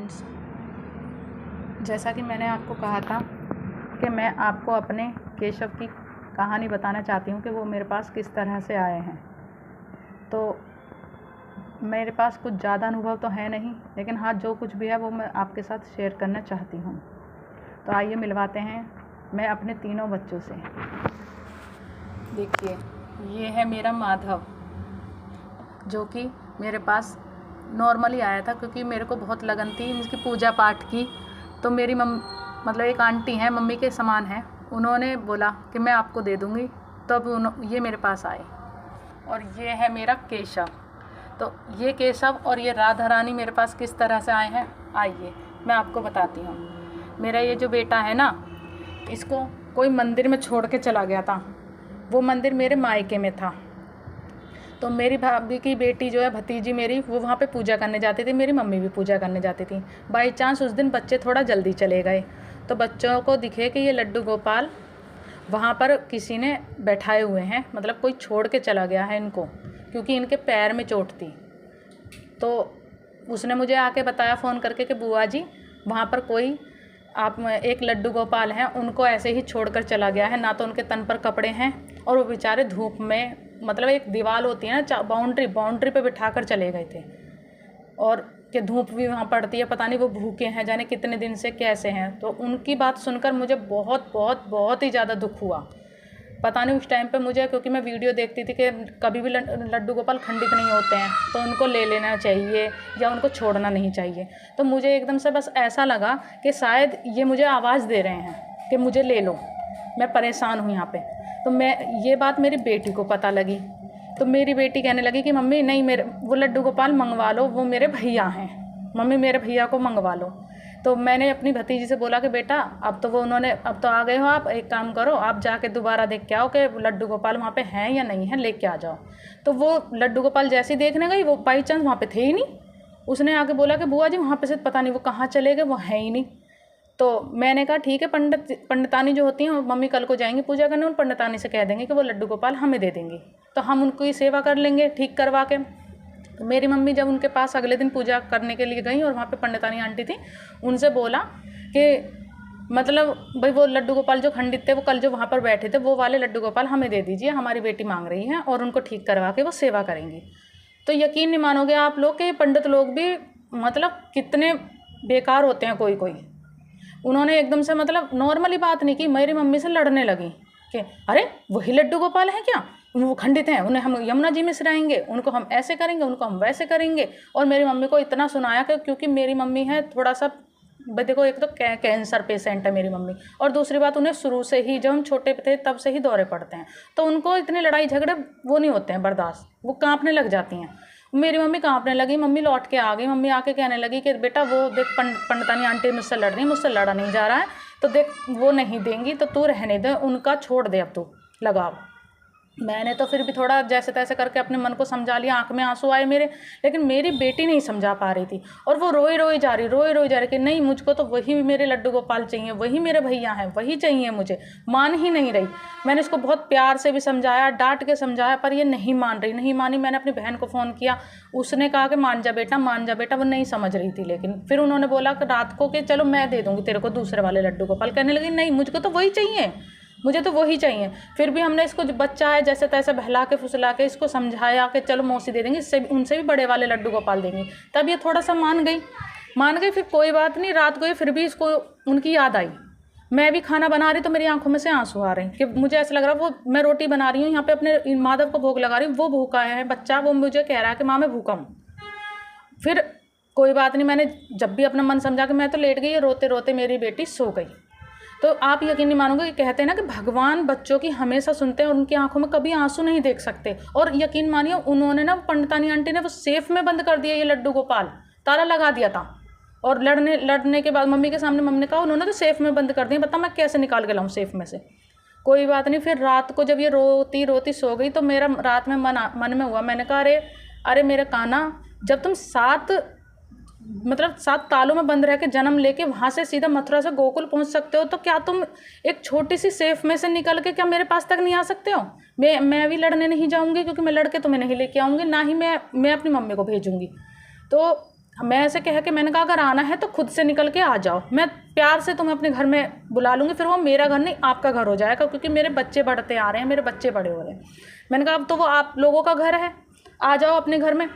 Friends, जैसा कि मैंने आपको कहा था कि मैं आपको अपने केशव की कहानी बताना चाहती हूँ कि वो मेरे पास किस तरह से आए हैं। तो मेरे पास कुछ ज़्यादा अनुभव तो है नहीं, लेकिन हाँ, जो कुछ भी है वो मैं आपके साथ शेयर करना चाहती हूँ। तो आइए मिलवाते हैं मैं अपने तीनों बच्चों से। देखिए, ये है मेरा माधव, जो कि मेरे पास नॉर्मली आया था क्योंकि मेरे को बहुत लगन थी इसकी पूजा पाठ की। तो मेरी मतलब एक आंटी हैं, मम्मी के समान हैं, उन्होंने बोला कि मैं आपको दे दूँगी, तब ये मेरे पास आए। और ये है मेरा केशव। तो ये केशव और ये राधा रानी मेरे पास किस तरह से आए हैं, आइए मैं आपको बताती हूँ। मेरा ये जो बेटा है ना, इसको कोई मंदिर में छोड़ के चला गया था। वो मंदिर मेरे मायके में था। तो मेरी भाभी की बेटी जो है, भतीजी मेरी, वो वहाँ पे पूजा करने जाती थी, मेरी मम्मी भी पूजा करने जाती थी। बाई चांस उस दिन बच्चे थोड़ा जल्दी चले गए, तो बच्चों को दिखे कि ये लड्डू गोपाल वहाँ पर किसी ने बैठाए हुए हैं, मतलब कोई छोड़ के चला गया है इनको, क्योंकि इनके पैर में चोट थी। तो उसने मुझे आके बताया फ़ोन करके कि बुआ जी, वहाँ पर कोई आप एक लड्डू गोपाल हैं, उनको ऐसे ही छोड़कर चला गया है, ना तो उनके तन पर कपड़े हैं और वो बेचारे धूप में, मतलब एक दीवार होती है ना, बाउंड्री पे बिठा कर चले गए थे, और कि धूप भी वहाँ पड़ती है, पता नहीं वो भूखे हैं, जाने कितने दिन से कैसे हैं। तो उनकी बात सुनकर मुझे बहुत बहुत बहुत ही ज़्यादा दुख हुआ। पता नहीं उस टाइम पे मुझे, क्योंकि मैं वीडियो देखती थी कि कभी भी लड्डू गोपाल खंडित नहीं होते हैं, तो उनको ले लेना चाहिए या उनको छोड़ना नहीं चाहिए। तो मुझे एकदम से बस ऐसा लगा कि शायद ये मुझे आवाज़ दे रहे हैं कि मुझे ले लो, मैं परेशान हूँ यहाँ पे। तो ये बात मेरी बेटी को पता लगी। तो मेरी बेटी कहने लगी कि मम्मी नहीं, मेरे वो लड्डू गोपाल मंगवा लो, वो मेरे भैया हैं, मम्मी मेरे भैया को मंगवा लो। तो मैंने अपनी भतीजी से बोला कि बेटा अब तो आ गए हो आप, एक काम करो, आप जाके दोबारा देख के आओ कि लड्डू गोपाल वहाँ पे हैं या नहीं हैं, लेके आ जाओ। तो वो लड्डू गोपाल जैसे ही देखने गई, वो बाई चांस वहाँ पे थे ही नहीं। उसने आके बोला कि बुआ जी वहाँ पे से पता नहीं वो कहाँ चले गए, वो हैं ही नहीं। तो मैंने कहा ठीक है, पंडितानी जो होती हैं, मम्मी कल को जाएंगी पूजा करने, उन पंडितानी से कह देंगे कि वो लड्डू गोपाल हमें दे देंगी, तो हम उनकी सेवा कर लेंगे ठीक करवा के। तो मेरी मम्मी जब उनके पास अगले दिन पूजा करने के लिए गई और वहाँ पे पंडितानी आंटी थी, उनसे बोला कि मतलब भाई वो लड्डू गोपाल जो खंडित थे, वो कल जो वहाँ पर बैठे थे, वो वाले लड्डू गोपाल हमें दे दीजिए, हमारी बेटी मांग रही है और उनको ठीक करवा के वो सेवा करेंगी। तो यकीन नहीं मानोगे आप लोग कि पंडित लोग भी मतलब कितने बेकार होते हैं कोई। उन्होंने एकदम से मतलब नॉर्मली बात नहीं की, मेरी मम्मी से लड़ने लगी कि अरे वही लड्डू गोपाल हैं क्या, वो खंडित हैं, उन्हें हम यमुना जी में सिराएंगे, उनको हम ऐसे करेंगे, उनको हम वैसे करेंगे। और मेरी मम्मी को इतना सुनाया कि क्योंकि मेरी मम्मी है थोड़ा सा, देखो एक तो कैंसर पेशेंट है मेरी मम्मी, और दूसरी बात उन्हें शुरू से ही, जब हम छोटे थे तब से ही दौरे पड़ते हैं, तो उनको इतने लड़ाई झगड़े वो नहीं होते हैं बर्दाश्त, वो काँपने लग जाती हैं। मेरी मम्मी काँपने लगी, मम्मी लौट के आ गई। मम्मी आके कहने लगी कि बेटा वो देख पंडितानी आंटी मुझसे लड़ रही है, मुझसे लड़ा नहीं जा रहा है, तो देख वो नहीं देंगी तो तू रहने दे, उनका छोड़ दे अब तू लगाव। मैंने तो फिर भी थोड़ा जैसे तैसे करके अपने मन को समझा लिया, आंख में आंसू आए मेरे, लेकिन मेरी बेटी नहीं समझा पा रही थी, और वो रोई जा रही कि नहीं, मुझको तो वही मेरे लड्डू गोपाल चाहिए, वही मेरे भैया हैं, वही चाहिए मुझे। मान ही नहीं रही। मैंने इसको बहुत प्यार से भी समझाया, डांट के समझाया, पर ये नहीं मानी। मैंने अपनी बहन को फ़ोन किया, उसने कहा कि मान जा बेटा, वो नहीं समझ रही थी। लेकिन फिर उन्होंने बोला कि रात को कि चलो मैं दे दूँगी तेरे को दूसरे वाले लड्डू गोपाल। कहने लगी नहीं, मुझको तो वही चाहिए, मुझे तो वही चाहिए। फिर भी हमने इसको, जो बच्चा है, जैसे तैसे बहला के फुसला के इसको समझाया कि चलो मौसी दे देंगे, इससे उनसे भी बड़े वाले लड्डू गोपाल देंगे। तब ये थोड़ा सा मान गई। फिर कोई बात नहीं, रात को फिर भी इसको उनकी याद आई। मैं भी खाना बना रही तो मेरी आंखों में से आंसू आ रहे हैं कि मुझे ऐसा लग रहा है वो मैं रोटी बना रही हूँ यहाँ पे अपने माधव को भोग लगा रही हूँ, वो भूखा है बच्चा, वो मुझे कह रहा है कि माँ मैं भूखा हूँ। फिर कोई बात नहीं, मैंने जब भी अपना मन समझा कि मैं तो लेट गई, रोते रोते मेरी बेटी सो गई। तो आप यकीन नहीं मानोगे कि कहते हैं ना कि भगवान बच्चों की हमेशा सुनते हैं और उनकी आंखों में कभी आंसू नहीं देख सकते। और यकीन मानिए उन्होंने ना, पंडितानी आंटी ने वो सेफ में बंद कर दिया ये लड्डू गोपाल, ताला लगा दिया था। और लड़ने के बाद मम्मी के सामने मम्मी ने कहा उन्होंने तो सेफ में बंद कर दिया, बता मैं कैसे निकाल के लाऊं सेफ में से। कोई बात नहीं, फिर रात को जब ये रोती सो गई तो मेरा रात में मन में हुआ, मैंने कहा अरे मेरे कान्हा, जब तुम 7 तालों में बंद रह के जन्म लेके वहाँ से सीधा मथुरा से गोकुल पहुँच सकते हो, तो क्या तुम एक छोटी सी सेफ में से निकल के क्या मेरे पास तक नहीं आ सकते हो? मैं भी लड़ने नहीं जाऊँगी, क्योंकि मैं लड़के तुम्हें नहीं लेके आऊँगी, ना ही मैं अपनी मम्मी को भेजूँगी। तो मैं ऐसे कह के मैंने कहा अगर आना है तो खुद से निकल के आ जाओ, मैं प्यार से तुम्हें अपने घर में बुला लूँगी, फिर वो मेरा घर नहीं आपका घर हो जाएगा, क्योंकि मेरे बच्चे बढ़ते आ रहे हैं, मेरे बच्चे बड़े हो रहे हैं। मैंने कहा अब तो वो आप लोगों का घर है, आ जाओ अपने घर में।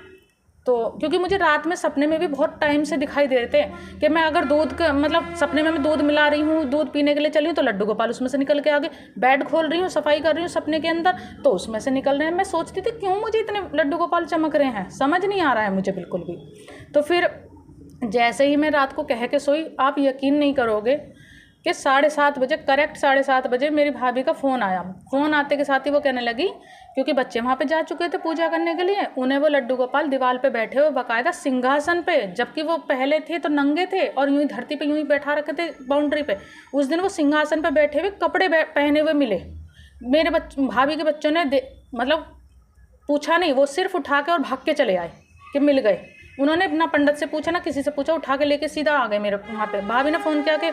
तो क्योंकि मुझे रात में सपने में भी बहुत टाइम से दिखाई दे रहे थे कि मैं अगर दूध का मतलब सपने में मैं दूध मिला रही हूँ, दूध पीने के लिए चली हूँ तो लड्डू गोपाल उसमें से निकल के आगे, बेड खोल रही हूँ, सफाई कर रही हूँ सपने के अंदर तो उसमें से निकल रहे हैं। मैं सोचती थी क्यों मुझे इतने लड्डू गोपाल चमक रहे हैं, समझ नहीं आ रहा है मुझे बिल्कुल भी। तो फिर जैसे ही मैं रात को कह के सोई, आप यकीन नहीं करोगे कि 7:30 बजे, करेक्ट 7:30 बजे मेरी भाभी का फ़ोन आया। फ़ोन आते के साथ ही वो कहने लगी, क्योंकि बच्चे वहाँ पे जा चुके थे पूजा करने के लिए, उन्हें वो लड्डू गोपाल दीवार पे बैठे हुए बाकायदा सिंहासन पे, जबकि वो पहले थे तो नंगे थे और यूँ ही धरती पे यूँ ही बैठा रखे थे बाउंड्री पे, उस दिन वो सिंहासन पे बैठे हुए कपड़े पहने हुए मिले। मेरे भाभी के बच्चों ने मतलब पूछा नहीं, वो सिर्फ उठा के और भाग के चले आए कि मिल गए। उन्होंने ना पंडित से पूछा ना किसी से पूछा, उठा के लेके सीधा आ गए मेरे वहाँ पे। भाभी ने फ़ोन किया कि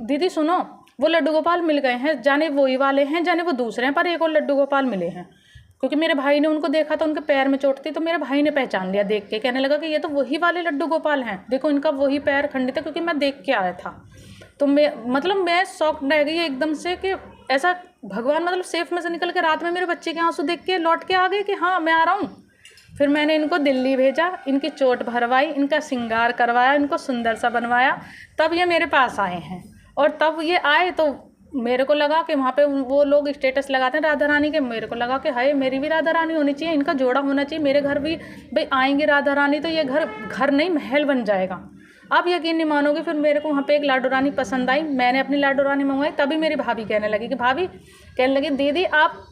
दीदी सुनो, वो लड्डू गोपाल मिल गए हैं, जाने वही वाले हैं जाने वो दूसरे हैं, पर एक और लड्डू गोपाल मिले हैं। क्योंकि मेरे भाई ने उनको देखा तो उनके पैर में चोट थी, तो मेरे भाई ने पहचान लिया देख के, कहने लगा कि ये तो वही वाले लड्डू गोपाल हैं, देखो इनका वही पैर खंडित है, क्योंकि मैं देख के आया था। तो मैं शॉक रह गई एकदम से कि ऐसा भगवान मतलब सेफ में से निकल के रात में मेरे बच्चे के आंसू देख के लौट के आ गए कि हाँ मैं आ रहा हूँ। फिर मैंने इनको दिल्ली भेजा, इनकी चोट भरवाई, इनका श्रृंगार करवाया, इनको सुंदर सा बनवाया, तब ये मेरे पास आए हैं। और तब ये आए तो मेरे को लगा कि वहाँ पे वो लोग स्टेटस लगाते हैं राधा रानी के, मेरे को लगा कि हाय मेरी भी राधा रानी होनी चाहिए, इनका जोड़ा होना चाहिए, मेरे घर भी भाई आएंगे राधा रानी तो ये घर नहीं महल बन जाएगा। आप यकीन नहीं मानोगे, फिर मेरे को वहाँ पे एक लाडो रानी पसंद आई, मैंने अपनी लाडो रानी मंगवाई। तभी मेरी भाभी कहने लगी कि भाभी कहने लगी दीदी आप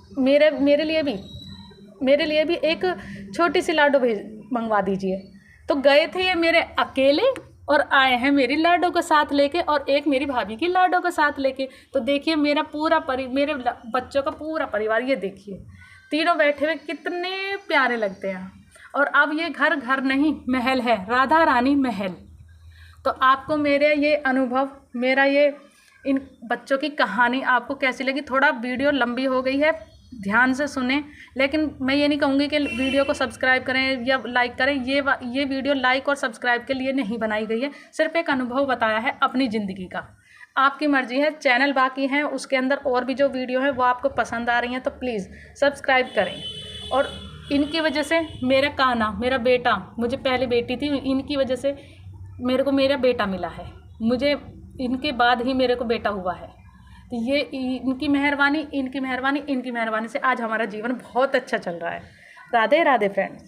मेरे लिए भी एक छोटी सी लाडो मंगवा दीजिए। तो गए थे ये मेरे अकेले और आए हैं मेरी लाडो को साथ लेके और एक मेरी भाभी की लाडो को साथ लेके। तो देखिए मेरा पूरा मेरे बच्चों का पूरा परिवार, ये देखिए तीनों बैठे हुए कितने प्यारे लगते हैं। और अब ये घर नहीं महल है, राधा रानी महल। तो आपको मेरे ये अनुभव, मेरा ये इन बच्चों की कहानी आपको कैसी लगी? थोड़ा वीडियो लंबी हो गई है, ध्यान से सुने, लेकिन मैं ये नहीं कहूँगी कि वीडियो को सब्सक्राइब करें या लाइक करें। ये वीडियो लाइक और सब्सक्राइब के लिए नहीं बनाई गई है, सिर्फ एक अनुभव बताया है अपनी ज़िंदगी का। आपकी मर्ज़ी है। चैनल बाकी हैं, उसके अंदर और भी जो वीडियो है वो आपको पसंद आ रही हैं तो प्लीज़ सब्सक्राइब करें। और इनकी वजह से मेरा कान्हा, मेरा बेटा, मुझे पहले बेटी थी, इनकी वजह से मेरे को मेरा बेटा मिला है, मुझे इनके बाद ही मेरे को बेटा हुआ है। तो ये इनकी मेहरबानी से आज हमारा जीवन बहुत अच्छा चल रहा है। राधे राधे फ्रेंड्स।